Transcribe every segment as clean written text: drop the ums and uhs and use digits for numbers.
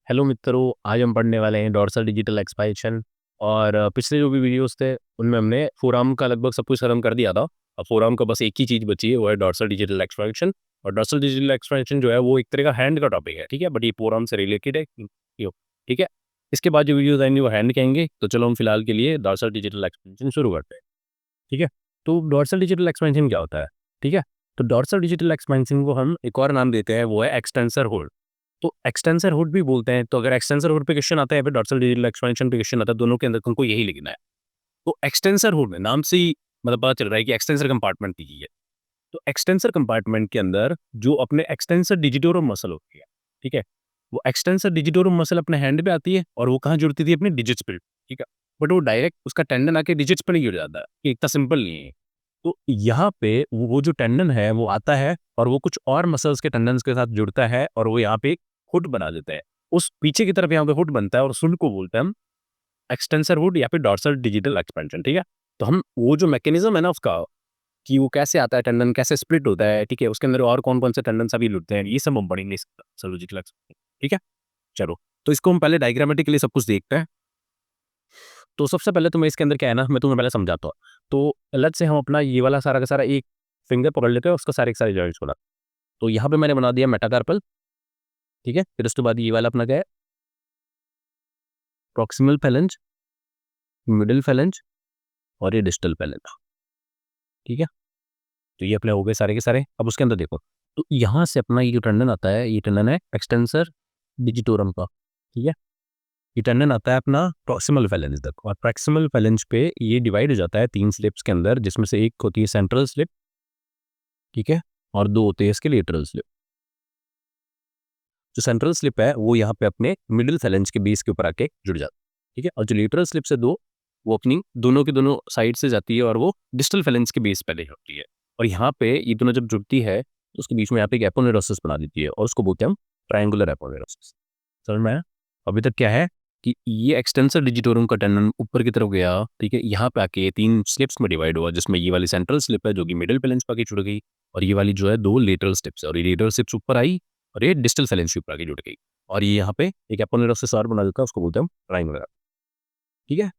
Hello मित्रों, आज हम पढ़ने वाले हैं डॉर्सल डिजिटल एक्सपांशन। और पिछले जो भी वीडियोस थे उनमें हमने फोराम का लगभग सब कुछ खत्म कर दिया था। अब फोराम का बस एक ही चीज़ बची है, वो है डॉर्सल डिजिटल एक्सपांशन। और डॉर्सल डिजिटल एक्सपांशन जो है वो एक तरह का हैंड का टॉपिक है, ठीक है, बट ये फोराम से रिलेटेड है यो, ठीक है। इसके बाद जो वीडियोस आएंगे वो हैंड कहेंगे। तो चलो हम फिलहाल के लिए डॉर्सल डिजिटल एक्सपांशन शुरू करते हैं, ठीक है। तो डॉर्सल डिजिटल एक्सपेंशन क्या होता है, ठीक है। तो डॉर्सल डिजिटल एक्सपेंशन को हम एक और नाम देते हैं, वो है एक्सटेंसर होल्ड। तो एक्सटेंसर हुड भी बोलते हैं। तो अगर एक्सटेंसर हुड पे क्वेश्चन आता है या फिर डॉर्सल डिजिटल एक्सपेंशन पे क्वेश्चन आता है, दोनों के अंदर तुमको यही लिखना है। तो एक्सटेंसर हुड में नाम से ही मतलब पता चल रहा है कि एक्सटेंसर कंपार्टमेंट की है। तो एक्सटेंसर कंपार्टमेंट के अंदर जो अपने एक्सटेंसर डिजिटोरम मसल होती है, ठीक है, वो एक्सटेंसर डिजिटोरम मसल अपने हैंड पे आती है और वो कहाँ जुड़ती थी, अपनी डिजिट्स पे, ठीक है। बट वो डायरेक्ट उसका टेंडन आके डिजिट्स पे नहीं जुड़ जाता है, कि इतना सिंपल नहीं है। तो यहाँ पे वो जो टेंडन है वो आता है और वो कुछ और मसल्स के टेंडन्स के साथ जुड़ता है और वो यहाँ पे एक हुड बना देता है। उस पीछे की तरफ यहाँ पे हुड बनता है और उस हुड को बोलते हैं हम एक्सटेंसर हुड या फिर डॉर्सल डिजिटल एक्सपेंशन, ठीक है। तो हम वो जो मैकेनिज्म है ना उसका, कि वो कैसे आता है, टेंडन कैसे स्प्लिट होता है, ठीक है, उसके अंदर और कौन कौन से टेंडन सभी जुड़ते हैं, ये सब हम पढ़ेंगे इस सर्जिकल एक्सपेंशन, ठीक है। चलो, तो इसको हम पहले डायग्रामेटिकली सब कुछ देखते हैं। तो सबसे पहले तो मैं इसके अंदर क्या है ना, मैं तुम्हें पहले समझाता हूँ। तो अलग से हम अपना ये वाला सारा का सारा एक फिंगर पकड़ लेते हैं, उसका सारे के सारे जॉइंट्स बना। तो यहाँ पे मैंने बना दिया मेटाकार्पल, ठीक है। फिर उसके बाद ये वाला अपना क्या है, प्रॉक्सिमल फेलेंज, मिडिल फेलेंज और ये डिस्टल फेलेंज, ठीक है। तो ये अपने हो गए सारे के सारे। अब उसके अंदर देखो, तो यहाँ से अपना ये जो टेंडन आता है, ये टेंडन है एक्सटेंसर डिजिटोरम का, ठीक है। ये टेंडन आता है अपना प्रॉक्सिमल फेलेंज तक, और प्रॉक्सिमल फेलेंज पे ये डिवाइड हो जाता है 3 स्लिप्स के अंदर, जिसमें से एक होती है सेंट्रल स्लिप, ठीक है, और 2 होते हैं इसके लेटरल स्लिप। जो सेंट्रल स्लिप है वो यहाँ पे अपने मिडिल फेलेंज के बेस के ऊपर आके जुड़ जाता है, ठीक है। और जो लेटरल स्लिप से दो, वो अपनी दोनों के दोनों साइड से जाती है और वो डिस्टल फेलेंज के बेस पहले होती है। और यहाँ पे ये दोनों जब जुड़ती है तो उसके बीच में यहाँ पे एक एपोनेरोसिस बना देती है और उसको बोलते हैं हम ट्रायंगुलर एपोनेरोसिस। समझ में आया? अभी तक क्या है कि ये एक्सटेंसर डिजिटोरम का टेंडन ऊपर की तरफ गया, ठीक है, यहाँ पे आके 3 स्लिप्स में डिवाइड हुआ, जिसमें ये वाली सेंट्रल स्लिप है जो कि मिडिल फेलेंज पे आके जुड़ गई, और ये वाली जो है 2 लेटरल स्लिप्स है, और ये लेटरल स्लिप्स ऊपर आई और ये डिस्टल फेलेंज के ऊपर आके जुड़ गई, और ये यहाँ पे एक एपोनेरोसिस और बना देता है, उसको बोलते हैं हम ट्रायंगुलर, ठीक है।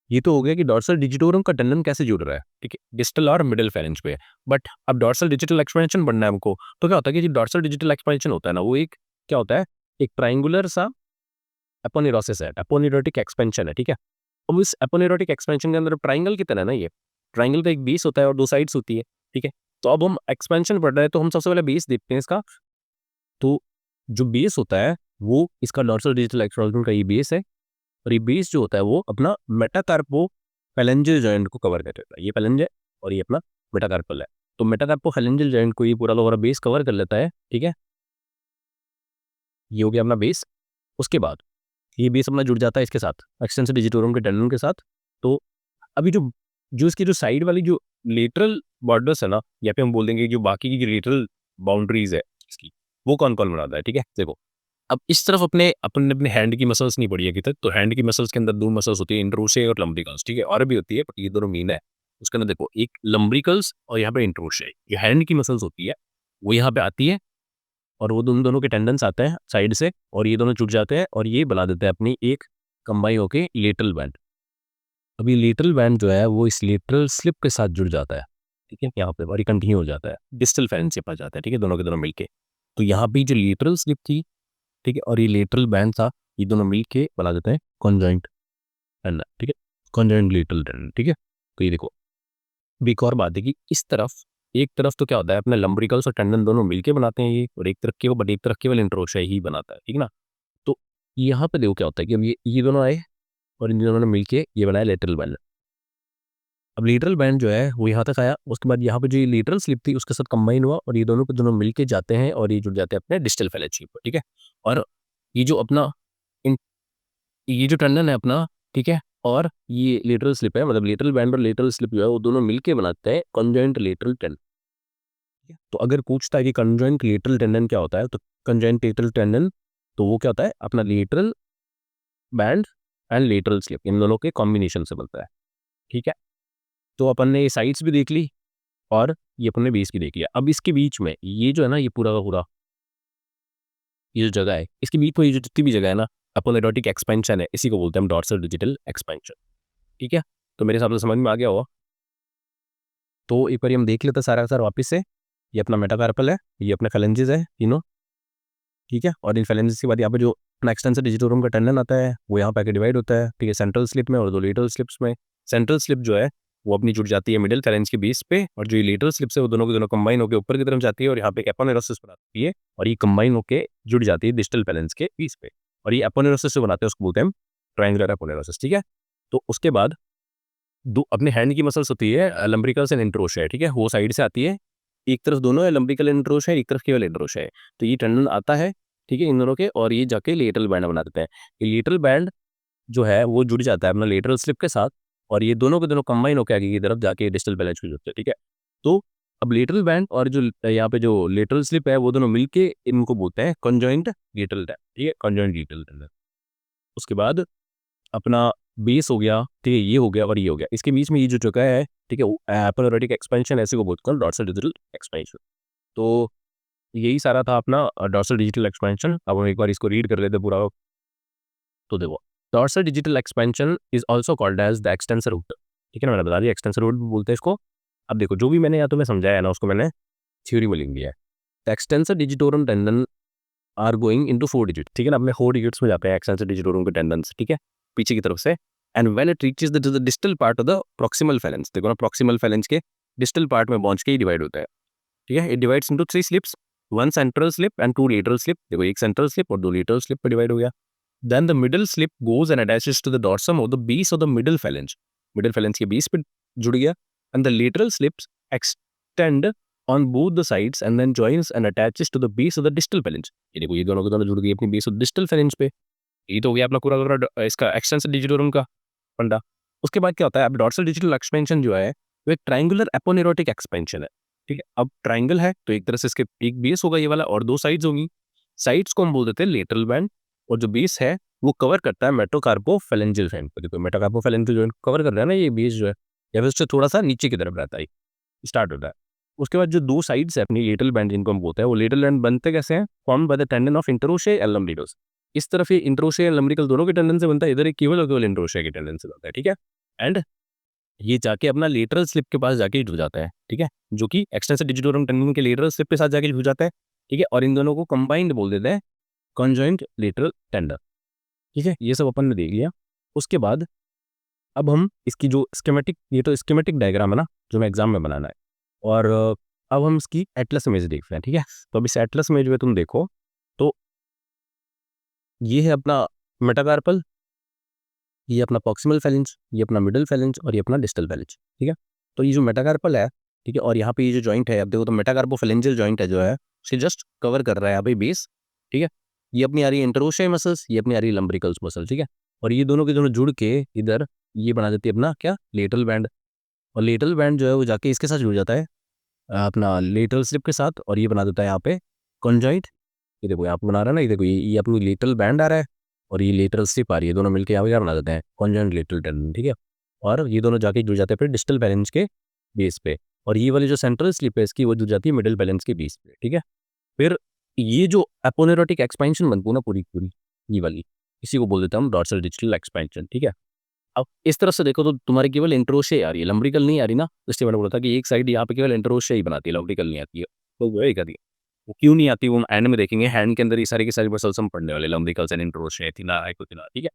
ये तो हो गया कि डॉर्सल डिजिटोरम का टेंडन कैसे जुड़ रहा है, ठीक है, डिस्टल और मिडिल फेरेंज पे। बट अब डॉर्सल डिजिटल एक्सपेंशन बनना है हमको, तो क्या होता है कि जो डॉर्सल डिजिटल एक्सपेंशन होता है ना, वो एक क्या होता है, एक ट्राइंगुलर सा एपोनेरोसिस है, एपोनेरोटिक एक्सपेंशन है, ठीक है। अब इस एपोनेरोटिक एक्सपेंशन के अंदर ट्राइंगल की तरह ना, ये ट्राइंगल का एक बेस होता है और 2 साइड्स होती है, ठीक है। तो अब हम एक्सपेंशन पढ़ रहे हैं तो हम सबसे पहले बेस देखते हैं इसका। तो जो बेस होता है वो इसका डॉर्सल डिजिटल एक्सपेंशन का ये बेस है, और ये बेस जो होता है वो अपना मेटाकार्पो फेलेंजियल जॉइंट को कवर कर लेता है। ये फेलेंज है और ये अपना मेटाकार्पल है। तो मेटाकार्पो फेलेंजियल जॉइंट को ये पूरा का पूरा बेस कवर कर लेता है, ठीक है। ये हो गया अपना बेस। उसके बाद ये बेस अपना जुड़ जाता है इसके साथ, एक्सटेंसर डिजिटोरम के टेंडन के साथ। तो अभी जो जो इसकी जो साइड वाली जो लेटरल बॉर्डर्स है ना, या फिर हम बोल देंगे जो बाकी की जो लेटरल बाउंड्रीज है इसकी, वो कौन कौन बनाता है, ठीक है। देखो, अब इस तरफ अपने अपने अपने हैंड की मसल्स नहीं पड़ी है अभी तक। तो हैंड की मसल्स के अंदर 2 मसल्स होती है, इंट्रोशे और लंब्रिकल्स, ठीक है, और भी होती है बट ये दोनों मेन है। उसके अंदर देखो, एक लंब्रिकल्स और यहाँ पे इंट्रोशे, ये हैंड की मसल्स होती है, वो यहाँ पे आती है और वो दोनों दोनों के टेंडन्स आते हैं साइड से, और ये दोनों जुड़ जाते हैं और ये बना देते हैं अपनी एक कंबाइन होके लेटरल बैंड। अभी लेटरल बैंड जो है वो इस लेटरल स्लिप के साथ जुड़ जाता है, ठीक है, यहाँ पे, और ये कंटिन्यू हो जाता है, डिस्टल फेरेंज से पास जाता है, ठीक है, दोनों के दोनों मिलके। तो यहाँ पे जो लेटरल स्लिप थी, ठीक है, और ये लेटरल बैंड था, ये दोनों मिलके बना देते हैं कॉन्जॉइंट टेंडन, ठीक है, कॉन्जॉइंट लेटरल टेंडन, ठीक है। तो ये देखो, अभी एक और बात है कि इस तरफ, एक तरफ तो क्या होता है, अपने लंब्रिकल्स और टेंडन दोनों मिलके बनाते हैं ये, और एक तरफ केवल, बट एक तरफ केवल इंट्रोशा ही बनाता है, ठीक ना। तो यहाँ पे देखो क्या होता है कि अब ये दोनों आए और इन दोनों ने मिलके ये बनाया लेटरल बैंड। अब लेटरल बैंड जो है वो यहाँ तक आया, उसके बाद यहाँ पे जो ये लेटरल स्लिप थी उसके साथ कंबाइन हुआ, और ये दोनों के दोनों मिलके जाते हैं और ये जुड़ जाते हैं अपने डिस्टल फेलेंज पर, ठीक है। और ये जो अपना ये जो टंडन है अपना, ठीक है, और ये लेटरल स्लिप है, मतलब लेटरल बैंड और लेटरल स्लिप जो है वो दोनों मिलके बनाते हैं कंजॉइंट लेटरल टेंडन। तो अगर पूछता है कि कंजॉइंट लेटरल टेंडन क्या होता है, तो कंजॉइंट लेटरल टेंडन, तो वो क्या होता है, अपना lateral band and lateral slip in दोनों के कॉम्बिनेशन से बनता है, ठीक है। तो अपन ने ये साइड्स भी देख ली और ये अपन ने बेस भी देख लिया। अब इसके बीच में ये जो है ना, ये पूरा का पूरा ये जो जगह है, इसके बीच में ये जो जितनी भी जगह है ना, अपोनेरोटिक एक्सपेंशन है, इसी को बोलते हैं हम डॉर्सल डिजिटल एक्सपेंशन। ठीक है, तो मेरे हिसाब से समझ में आ गया होगा। तो एक बार हम देख लेते हैं सारा का सारा वापस से। ये अपना मेटाकार्पल है, ये अपने फेलेंजेस है तीनों। ठीक है, और इन फेलेंजेस के बाद यहाँ पे जो अपना एक्सटेंसर डिजिटोरम का टेंडन आता है वो यहाँ पे आके डिवाइड होता है। ठीक है, सेंट्रल स्लिप में और दो लेटरल स्लिप्स में। सेंट्रल स्लिप जो है वो अपनी जुड़ जाती है मिडिल फेलेंज के बेस पे, और जो ये लेटरल स्लिप्स है वो दोनों के दोनों कंबाइन होकर ऊपर की तरफ जाती है और यहाँ पे एपोनेरोसिस बनाती है, और ये कंबाइन होकर जुड़ जाती है डिस्टल फेलेंज के बीस पे, और ये एपोनेरोसिस जो बनाते हैं उसको बोलते हैं हम ट्रायंगुलर एपोनेरोसिस। ठीक है, तो उसके बाद दो अपने हैंड की मसल्स होती है लंब्रिकल्स एंड इंट्रोशा है। ठीक है, वो साइड से आती है, एक तरफ दोनों है लंब्रिकल इंट्रोशा है, एक तरफ केवल इंट्रोशा है। तो ये टेंडन आता है, ठीक है, इन दोनों के, और ये जाके लेटरल बैंड बना देते हैं। ये लेटरल बैंड जो है वो जुड़ जाता है अपना लेटरल स्लिप के साथ, और ये दोनों के दोनों कंबाइन होकर आगे की तरफ जाके डिस्टल पैलेज को जुड़ते हैं। ठीक है, तो अब लेटरल बैंड और जो यहाँ पे जो लेटरल स्लिप है वो दोनों मिलके इनको बोलते हैं कॉन्जॉइंट लेटरल टेंडन। ठीक है, कॉन्जॉइंट लेटरल टेंडन। उसके बाद अपना बेस हो गया, ठीक है, ये हो गया और ये हो गया, इसके बीच में ये जो जगह है, ठीक है, एपोनेरोटिक एक्सपेंशन ऐसे को बोलते हैं डॉर्सल डिजिटल एक्सपेंशन। तो यही सारा था अपना डॉर्सल डिजिटल एक्सपेंशन। अब हम एक बार इसको रीड कर लेते हैं पूरा। तो देखो, dorsal digital expansion is also called as the extensor root. ठीक है ना, मैंने बता दिया एक्सटेंसर रूट बोलते हैं इसको। अब देखो, जो भी मैंने यहाँ तुम्हें समझाया है ना उसको मैंने थ्योरी में लिख दिया है। The extensor digitorum tendon are going into 4 digit. ठीक है ना, अपने 4 डिजिट्स में जाते हैं एक्सटेंसर डिजिटोरम के टेंडन्स। ठीक है, पीछे की तरफ से, and when it reaches the distal part of the proximal phalanx, देखो ना प्रॉक्सिमल फेलेंस के डिस्टल पार्ट में पहुंच के ही डिवाइड होता है। ठीक है, it divides into 3 slips, 1 central slip and 2 lateral slip. देखो, एक सेंट्रल स्लिप और 2 लेटरल स्लिप पे डिवाइड हो गया। Then the middle slip goes and attaches to the dorsum of the base of the middle phalange. Middle phalange के base पे जुड़ गया, and the lateral slips extend on both the sides and then joins and attaches to the base of the distal phalange. ये देखो, ये दोनों के दोनों जुड़ गई अपनी base of distal phalange पे। ये तो हो गया अपना पूरा पूरा इसका एक्सटेंसर डिजिटोरम का फंडा। उसके बाद क्या होता है, अब डॉर्सल डिजिटल एक्सपेंशन जो है वो एक ट्रायंगुलर एपोनेरोटिक एक्सपेंशन है। ठीक है, अब ट्रायंगल है तो एक तरह से इसके एक बेस होगा ये वाला और दो साइड्स होंगी। साइड्स को हम बोल देते हैं लेटरल बैंड, और जो बेस है वो कवर करता है मेटोकार्पोफेलेंजियल जॉइंट को। देखो, मेटोकार्पोफेलेंजियल जॉइंट कवर कर रहा है ना ये बेस जो है, या फिर उससे थोड़ा सा नीचे की तरफ रहता है, स्टार्ट होता है। उसके बाद जो दो साइड्स है अपनी लेटरल बैंड जिनको हम बोलते हैं, वो लेटरल बैंड बनते कैसे हैं, form by the tendon of interossei and lumbricals. इस तरफ ये इंटरोशे एंड लंब्रिकल दोनों के टेंडन से बनता है, इधर एक केवल और केवल इंटरोशे के टेंडन से बनता है। ठीक है, एंड ये जाके अपना लेटरल स्लिप के पास जाके जुड़ जाता है। ठीक है, जो कि एक्सटेंसर डिजिटोरम टेंडन के लेटरल स्लिप के साथ जाके जुड़ जाता है। ठीक है, और इन दोनों को कंबाइंड बोल देते हैं कॉन्जॉइंट लेटरल टेंडन। ठीक है, ये सब अपन ने देख लिया। उसके बाद अब हम इसकी जो स्कीमेटिक, ये तो स्कीमेटिक डायग्राम है ना जो मैं एग्जाम में बनाना है, और अब हम इसकी एटलस इमेज देखते हैं। ठीक है, तो अब इस एटलस इमेज में तुम देखो तो ये है अपना मेटाकार्पल, ये अपना प्रॉक्सिमल फेलेंज, ये अपना मिडिल फेलेंज, और ये अपना डिस्टल फेलेंज। ठीक है, तो ये जो मेटाकार्पल है, ठीक है, और यहाँ पे ये जो जॉइंट है, अब देखो तो मेटाकार्पोफेलेंजियल जॉइंट है जो है उसे जस्ट कवर कर रहा है यहाँ पे बेस। ठीक है, ये अपनी आ रही है इंटरोशे मसल्स, ये अपनी आ रही है लंब्रिकल्स मसल। ठीक है, और ये दोनों के दोनों जुड़ के इधर ये बना देती है अपना क्या, लेटरल बैंड। और लेटरल बैंड जो है वो जाके इसके साथ जुड़ जाता है अपना लेटरल स्लिप के साथ, और ये बना देता है यहाँ पे कॉन्जॉइंट। ये देखो यहाँ पे बना रहा है ना, ये देखो ये अपनी लेटरल बैंड आ रहा है और ये लेटरल स्लिप आ रही है, दोनों मिलकर यहाँ पे क्या बना देते हैं, कॉन्जॉइंट लेटरल टेंडन। ठीक है, और ये दोनों जाके जुड़ जाते हैं फिर डिस्टल पैरेंज के बेस पे, और ये वाली जो सेंट्रल स्लिप है इसकी वो जुड़ जाती है मिडिल पैरेंज के बेस पे। ठीक है, फिर ये जो एपोनेरोटिक एक्सपेंशन बनती है ना पूरी पूरी ये वाली, इसी को बोल देते हैं हम डॉर्सल डिजिटल एक्सपेंशन। ठीक है, अब इस तरफ से देखो तो तुम्हारी केवल इंट्रोशे आ रही है, लंब्रिकल नहीं आ रही ना। इसलिए मैंने बोला था कि एक साइड यहाँ पे केवल इंट्रोशे ही बनाती है, लंब्रिकल नहीं आती है। तो वो एक आती है, वो क्यों नहीं आती वो एंड में देखेंगे। हैंड के अंदर ये सारी की सारी मसल्स हम पढ़ने वाले, लंब्रिकल्स एंड इंट्रोशे, थिना हाइपोथिना। ठीक है,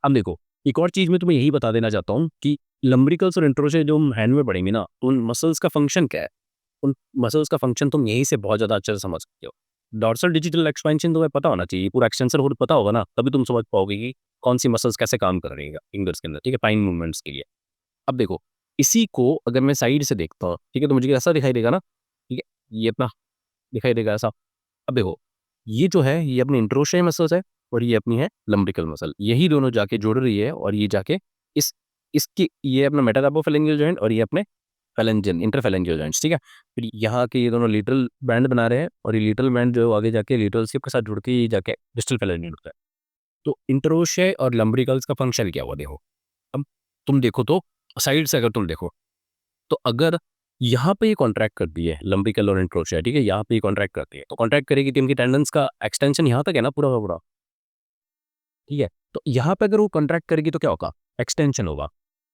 अब देखो एक और चीज़ मैं तुम्हें यही बता देना चाहता हूँ कि लंब्रिकल्स और इंट्रोशे जो हम हैंड में पढ़ेंगे ना, तो उन मसल्स का फंक्शन क्या है, उन मसल्स का फंक्शन तुम यहीं से बहुत ज़्यादा अच्छे से समझ सकते हो। डॉर्सल डिजिटल एक्सपेंशन तुम्हें पता होना चाहिए, पूरा एक्सटेंसर होल्ड पता होगा ना, तभी तुम समझ पाओगे कि कौन सी मसल्स कैसे काम कर रही है फिंगर्स के अंदर। ठीक है, फाइन मूवमेंट्स के लिए। अब देखो, इसी को अगर मैं साइड से देखता हूँ, ठीक है, तो मुझे ऐसा दिखाई देगा ना। ठीक है, ये अपना दिखाई देगा ऐसा। अब देखो, ये जो है ये अपनी इंट्रोशे मसल्स है, और ये अपनी है लंब्रिकल मसल, यही दोनों जाके जुड़ रही है, और ये जाके इस इसकी ये अपना मेटाकार्पोफेलेंजियल जॉइंट, और ये अपने फेलेंजियन इंटरफेलेंजियल जॉइंट्स। ठीक है, फिर यहाँ के ये दोनों लिटरल बैंड बना रहे हैं, और ये लिटरल बैंड जो आगे जाके लिटरल स्लिप के साथ जुड़ के ये जाके डिस्टल फेलेंज जुड़ता है। तो इंटरोशे और लंब्रिकल्स का फंक्शन क्या हुआ देखो। अब तुम देखो तो साइड से अगर तुम देखो तो अगर यहाँ पे ये कॉन्ट्रैक्ट करती है लंबिकल और इंट्रोशिया, ठीक है, यहाँ पे ये कॉन्ट्रैक्ट करती है, तो कॉन्ट्रैक्ट करेगी तो इनकी टेंडन्स का एक्सटेंशन यहाँ तक है ना पूरा का पूरा, ठीक है। तो यहाँ पे अगर वो कॉन्ट्रैक्ट करेगी तो क्या होगा, एक्सटेंशन होगा।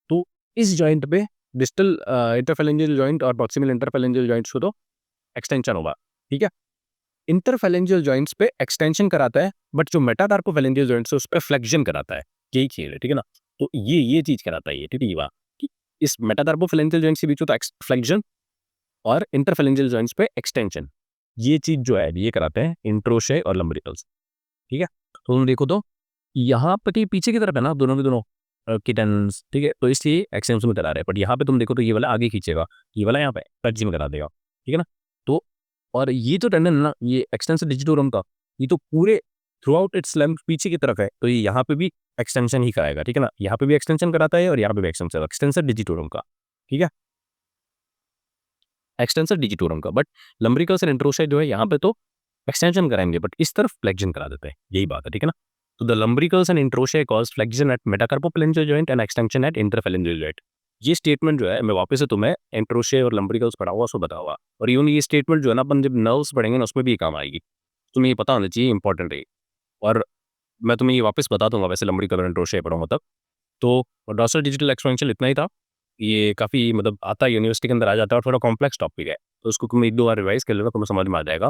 तो इस जॉइंट पे डिस्टल इंटरफेरेंजियल जॉइंट और प्रॉक्सिमल इंटरफेरेंजियल जॉइंट्स को तो एक्सटेंशन होगा, ठीक है। इंटरफेरेंजियल जॉइंट्स पे एक्सटेंशन कराता है, बट जो मेटाकार्पोफेरेंजियल जॉइंट्स है उस पे फ्लेक्शन कराता है, यही खेल है, ठीक है ना। तो ये चीज कराता है ये, ठीक है, ये बात कि इस मेटाकार्पोफेरेंजियल जॉइंट्स के बीच होता है फ्लेक्शन और इंटरफेरेंजियल जॉइंट्स पे एक्सटेंशन, ये चीज जो है ये कराते हैं इंट्रोशे और लंबरिकल्स, ठीक है। तो तुम देखो तो यहाँ पे कि पीछे की तरफ है ना दोनों के दोनों की टेंडेंस, ठीक है, तो इसलिए एक्सटेंशन में करा रहे हैं, बट यहाँ पे तुम देखो तो ये वाला आगे खींचेगा, ये वाला यहाँ पे फ्लेक्सी में करा देगा, ठीक है ना। तो और ये जो टेंडन है ना, ये एक्सटेंशन डिजिटोरम का, ये तो पूरे थ्रू आउट इट्स लेंथ पीछे की तरफ है, तो ये यहाँ पे भी एक्सटेंशन ही कराएगा, ठीक है ना। यहाँ पे भी एक्सटेंशन कराता है और यहाँ पे भी एक्सटेंशन डिजिटोरम का, ठीक है, एक्सटेंशन डिजिटोरम का। बट लंबरिकल्स एंड इंट्रोशा जो है यहाँ पे तो एक्सटेंशन कराएंगे, बट इस तरफ फ्लेक्शन करा देते हैं, यही बात है, ठीक है ना। तो the lumbricals and interossei cause flexion at metacarpophalangeal joint and extension at interphalangeal joint. ये स्टेटमेंट जो है मैं वापस से तुम्हें इंट्रोशा और लंबरिकल्स पढ़ा हुआ सो बता हुआ, और इवन ये स्टेटमेंट जो है ना अपन जब नर्व्स पढ़ेंगे ना उसमें भी ये काम आएगी, तुम्हें ये पता होना चाहिए, इंपॉर्टेंट है। और मैं तुम्हें ये वापस बता दूंगा वैसे लंबरिकल और इंट्रोशा पढ़ूंगा तब। तो डॉर्सल डिजिटल एक्सपेंशन इतना ही था, ये काफ़ी मतलब आता है यूनिवर्सिटी के अंदर आ जाता है और थोड़ा कॉम्प्लेक्स टॉपिक है, तो उसको तुम एक दो बार रिवाइज कर लेना, तुम्हें समझ में आ जाएगा।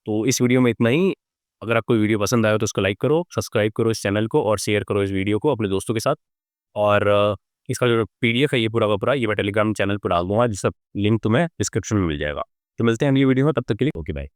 तो इस वीडियो में इतना ही। अगर आपको वीडियो पसंद आया तो उसको लाइक करो, सब्सक्राइब करो इस चैनल को और शेयर करो इस वीडियो को अपने दोस्तों के साथ। और इसका जो पीडीएफ है ये पूरा का पूरा ये मैं टेलीग्राम चैनल पर डाल दूंगा, जिसका लिंक तुम्हें डिस्क्रिप्शन में मिल जाएगा। तो मिलते हैं अगली वीडियो में, तब तक के लिए ओके बाय।